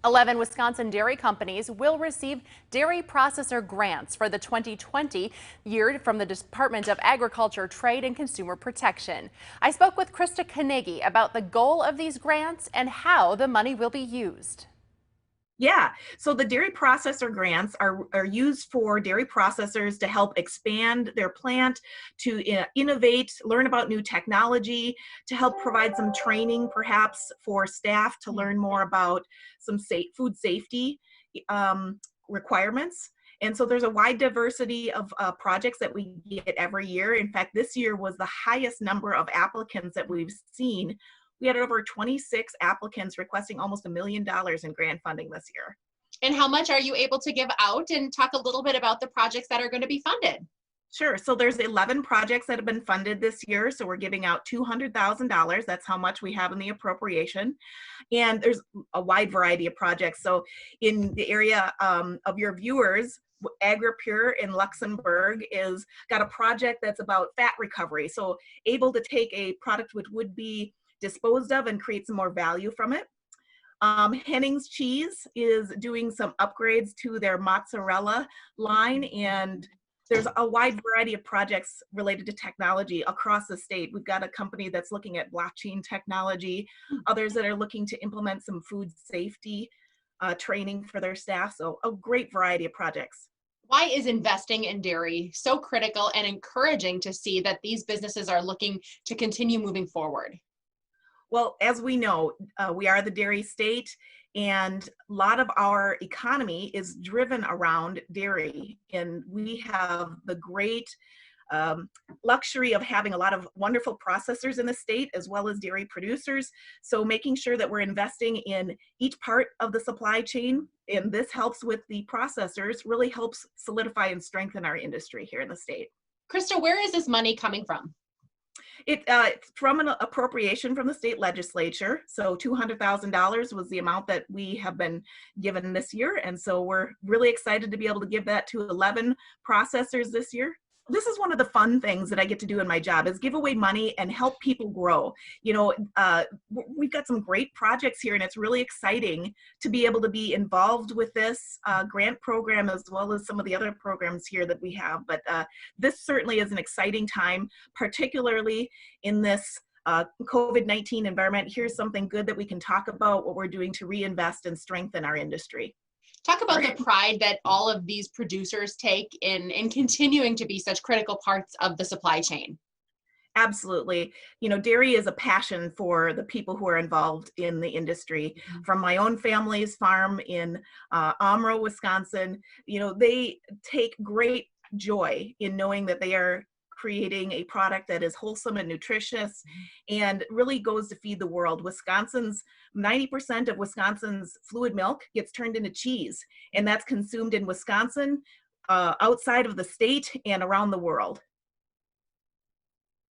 11 Wisconsin dairy companies will receive dairy processor grants for the 2020 year from the Department of Agriculture, Trade, and Consumer Protection. I spoke with Krista Carnegie about the goal of these grants and how the money will be used. Yeah, so the dairy processor grants are used for dairy processors to help expand their plant, to innovate, learn about new technology, to help provide some training perhaps for staff to learn more about some food safety requirements. And so there's a wide diversity of projects that we get every year. In fact, this year was the highest number of applicants that we've seen. We had over 26 applicants requesting almost $1 million in grant funding this year. And how much are you able to give out, and talk a little bit about the projects that are going to be funded? Sure. So there's 11 projects that have been funded this year. So we're giving out $200,000. That's how much we have in the appropriation. And there's a wide variety of projects. So in the area of your viewers, AgriPure in Luxembourg is got a project that's about fat recovery. So able to take a product which would be disposed of and create some more value from it. Henning's Cheese is doing some upgrades to their mozzarella line, and there's a wide variety of projects related to technology across the state. We've got a company that's looking at blockchain technology, others that are looking to implement some food safety training for their staff. So a great variety of projects. Why is investing in dairy so critical and encouraging to see that these businesses are looking to continue moving forward? Well, as we know, we are the dairy state, and a lot of our economy is driven around dairy. And we have the great luxury of having a lot of wonderful processors in the state, as well as dairy producers. So making sure that we're investing in each part of the supply chain, and this helps with the processors, really helps solidify and strengthen our industry here in the state. Krista, where is this money coming from? It's from an appropriation from the state legislature. So $200,000 was the amount that we have been given this year. And so we're really excited to be able to give that to 11 processors this year. This is one of the fun things that I get to do in my job, is give away money and help people grow. You know, we've got some great projects here, and it's really exciting to be able to be involved with this grant program, as well as some of the other programs here that we have. But this certainly is an exciting time, particularly in this COVID-19 environment. Here's something good that we can talk about, what we're doing to reinvest and strengthen our industry. Talk about the pride that all of these producers take in continuing to be such critical parts of the supply chain. Absolutely. You know, dairy is a passion for the people who are involved in the industry. From my own family's farm in Omro, Wisconsin, you know, they take great joy in knowing that they are creating a product that is wholesome and nutritious and really goes to feed the world. 90% of Wisconsin's fluid milk gets turned into cheese, and that's consumed in Wisconsin, outside of the state, and around the world.